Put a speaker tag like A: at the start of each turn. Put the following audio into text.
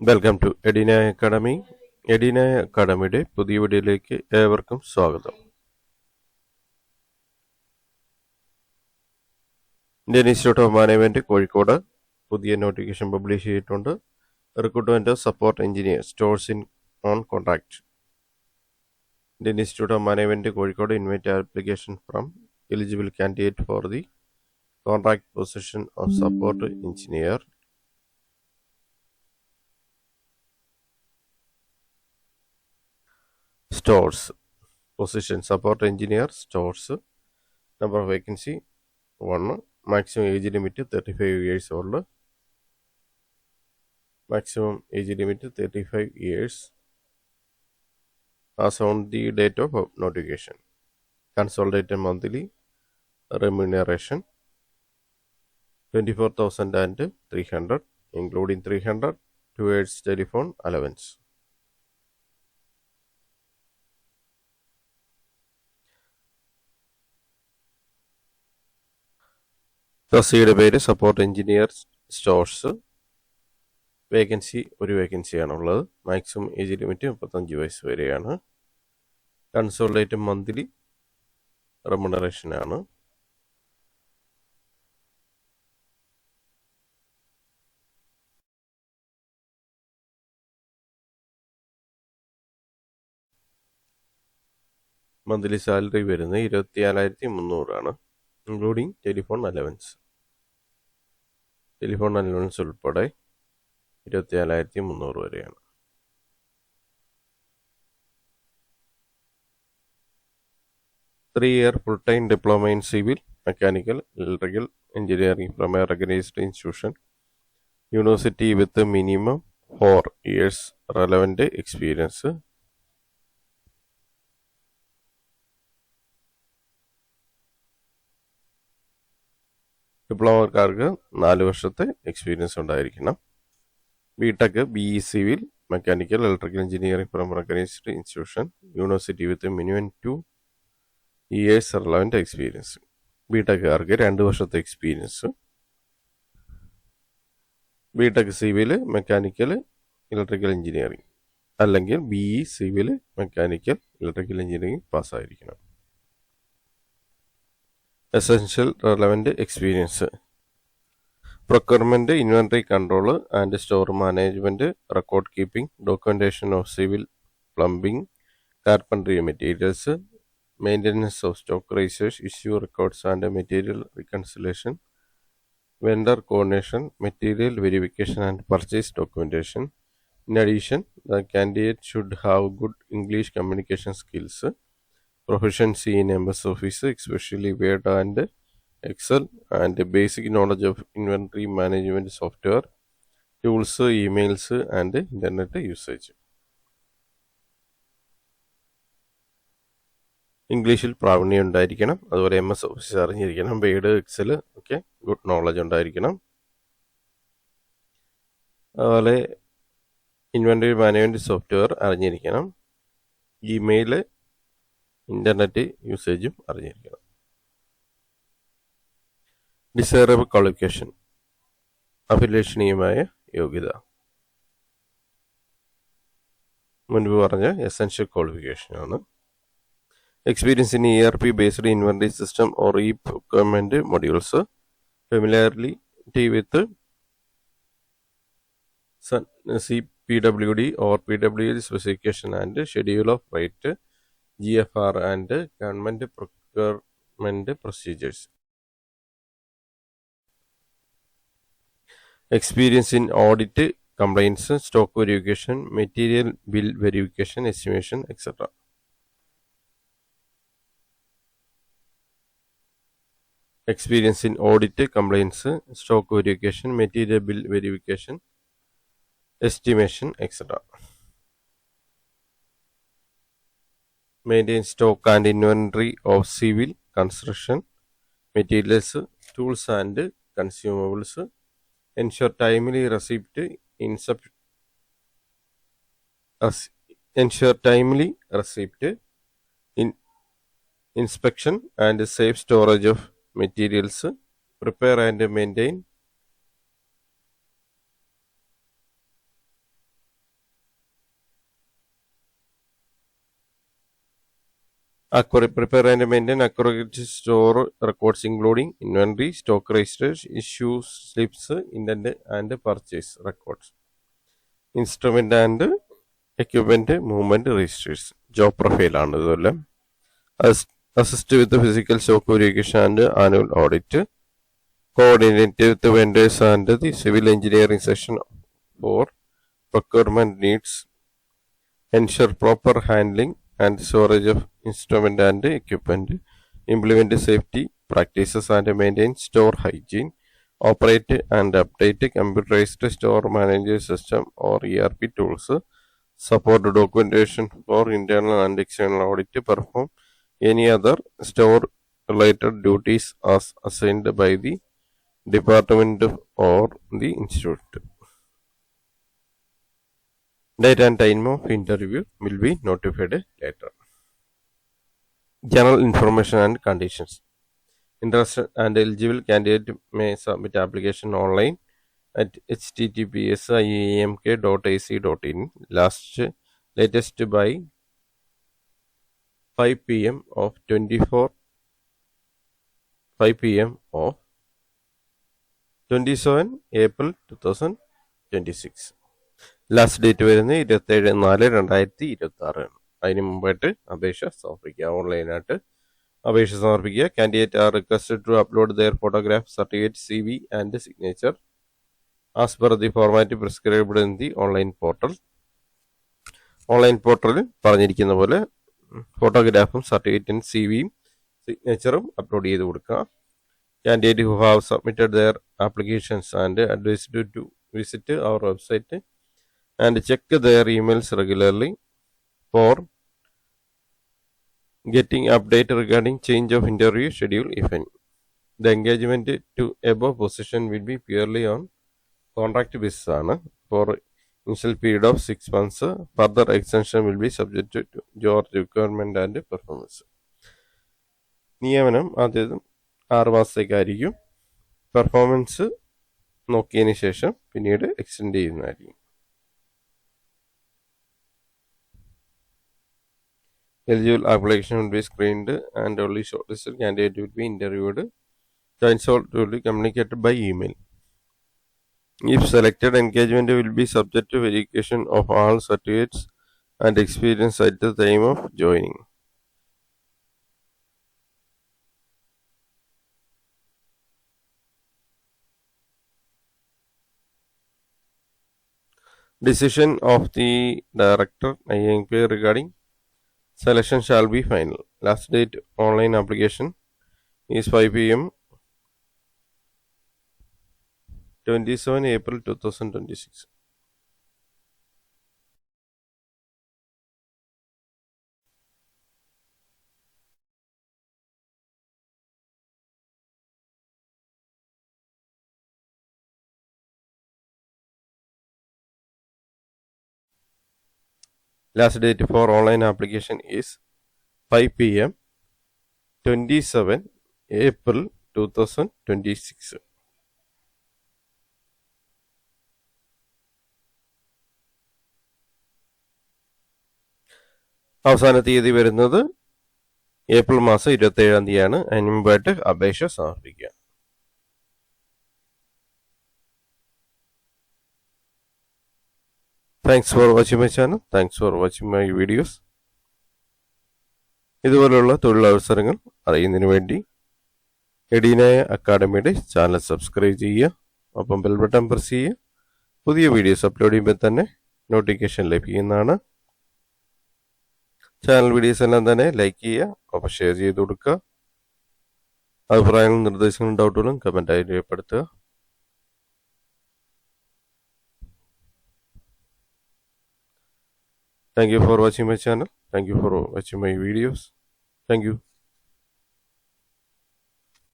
A: Welcome to Edinaya academy. Edinaya അക്കാഡമിയുടെ പുതിയ വീഡിയോയിലേക്ക് ഏവർക്കും സ്വാഗതം. Indian Institute of Management Kozhikode പുതിയ നോട്ടിഫിക്കേഷൻ പബ്ലിഷ് ചെയ്തിട്ടുണ്ട്. Recruitment of support engineer stores in on contract. Indian Institute of Management Kozhikode invite application from eligible candidate for the contract position of support engineer. Stores position support engineer stores. Number of vacancy 1. Maximum age limit 35 years old. Maximum age limit 35 years as on the date of notification. Consolidated monthly remuneration 24,300 including 300 towards telephone allowance. തസ്തികയുടെ പേര് support engineer stores. Vacancy ഒരു വേക്കൻസിയാണുള്ളത്. Maximum age limit 35 വയസ്സ് വരെയാണ്. Consolidate monthly റെമുനറേഷനാണ്. Monthly salary വരുന്നത് 24,300 including telephone allowance. Telephone allowance ഉൾപ്പെടെ 24,300 വരെയാണ്. Three-year full-time diploma in civil, mechanical, electrical engineering from a recognized institution, university with a minimum 4 years relevant experience. ഡിപ്ലോമക്കാർക്ക് 4 വർഷത്തെ experience ഉണ്ടായിരിക്കണം. B Tech BE civil mechanical electrical engineering from recognised institution, university with minimum 2 years relevant experience. ബിടെക്കാർക്ക് 2 വർഷത്തെ experience. B Tech civil mechanical electrical engineering അല്ലെങ്കിൽ BE civil mechanical electrical engineering പാസ്സായിരിക്കണം. Essential relevant experience: procurement, inventory control and store management, record keeping, documentation of civil, plumbing, carpentry materials, maintenance of stock research, issue records and material reconciliation, vendor coordination, material verification and purchase documentation. In addition, the candidate should have good English communication skills, proficiency in MS Office, especially Word and Excel, and basic knowledge of inventory management software, tools, emails, and internet usage. ഇംഗ്ലീഷിൽ പ്രാവീണ്യം ഉണ്ടായിരിക്കണം. അതുപോലെ MS Office അറിഞ്ഞിരിക്കണം. Word, excel ഒക്കെ good knowledge ഉണ്ടായിരിക്കണം. അതുപോലെ inventory management software അറിഞ്ഞിരിക്കണം. Email, internet യൂസേജും അറിഞ്ഞിരിക്കണം. ഡിസൈറബിൾ ക്വാളിഫിക്കേഷൻ, അഭിലഷണീയമായ യോഗ്യത. മുൻപ് പറഞ്ഞ എസെൻഷ്യൽ ക്വാളിഫിക്കേഷനാണ്. Experience in ERP based inventory system or procurement മൊഡ്യൂൾസ്, familiarity with CPWD or PWD specification and schedule of rate, GFR and government procurement procedures. Experience in audit, compliance, stock verification, material bill verification, estimation, etc. Experience in audit, compliance, stock verification, material bill verification, estimation, etc. Maintain stock and inventory of civil construction materials, tools and consumables. Ensure timely receipt, inspection and safe storage of materials. Prepare and maintain Prepare and maintain accurate store records including inventory, stock registers, issues, slips, intent and purchase records. Instrument and equipment movement registers. Job profile ആണ് ഇതെല്ലാം. Assist with the physical stock verification and annual audit. Coordinate with the vendors and the civil engineering section for procurement needs. Ensure proper handling and storage of instrument and equipment. Implement safety practices and maintain store hygiene. Operate and update computerized store management system or ERP tools. Support documentation for internal and external audit. Perform any other store related duties as assigned by the department or the institute. Date and time of interview will be notified later. General information and conditions. Interested and eligible candidate may submit application online at https://iemk.ac.in latest by 5 p.m. of 27 April 2026. Last date വരുന്നത് 27/4/2026 ആണ്. അതിന് മുമ്പായിട്ട് അപേക്ഷ സമർപ്പിക്കുക. ഓൺലൈനായിട്ട് അപേക്ഷ സമർപ്പിക്കുക. Candidate are requested to upload their photograph, certificate, CV and signature as per the format prescribed in the online portal. Online പോർട്ടലിൽ പറഞ്ഞിരിക്കുന്ന പോലെ ഫോട്ടോഗ്രാഫും സർട്ടിഫിക്കറ്റും CVയും സിഗ്നേച്ചറും അപ്ലോഡ് ചെയ്ത് കൊടുക്കുക. Candidate who have submitted their applications and advised to visit our website and check their emails regularly for getting update regarding change of interview schedule if any. The engagement to above position will be purely on contract basis for initial period of 6 months. Further extension will be subject to your requirement and performance. നിയമനം ആദ്യം 6 മാസത്തേക്കായിരിക്കും. Performance നോക്കിയതിന് ശേഷം പിന്നീട് extend ചെയ്യുന്നതായിരിക്കും. Eligible application will be screened and only shortlisted candidate will be interviewed. Joint result will be communicated by email. If selected, engagement will be subject to verification of all certificates and experience at the time of joining. Decision of the director IMK regarding selection shall be final. Last date online application is 5 p.m. 27 April 2026. Last date for online application is 5 p.m. 27 April 2026. അവസാന തീയതി വരുന്നത് April മാസം 27-ാം തീയതിയാണ്. അതിന് മുമ്പായിട്ട് അപേക്ഷ സമർപ്പിക്കുക. Thanks for watching my channel. Thanks for watching my videos. ഇതുപോലുള്ള തൊഴിലവസരങ്ങൾ അറിയുന്നതിന് വേണ്ടി എഡീനായ അക്കാഡമിയുടെ ചാനൽ സബ്സ്ക്രൈബ് ചെയ്യുക. ഒപ്പം ബെൽ ബട്ടൺ പ്രസ് ചെയ്യുക. പുതിയ വീഡിയോസ് അപ്ലോഡ് ചെയ്യുമ്പോൾ തന്നെ നോട്ടിഫിക്കേഷൻ ലഭിക്കുന്നതാണ്. ചാനൽ വീഡിയോസ് എല്ലാം തന്നെ ലൈക്ക് ചെയ്യുക. ഒപ്പം ഷെയർ ചെയ്ത് കൊടുക്കുക. അഭിപ്രായങ്ങളും നിർദ്ദേശങ്ങളും ഡൗട്ടുകളും കമൻറ്റായി രേഖപ്പെടുത്തുക. Thank you for watching my channel. Thank you for watching my videos. Thank you.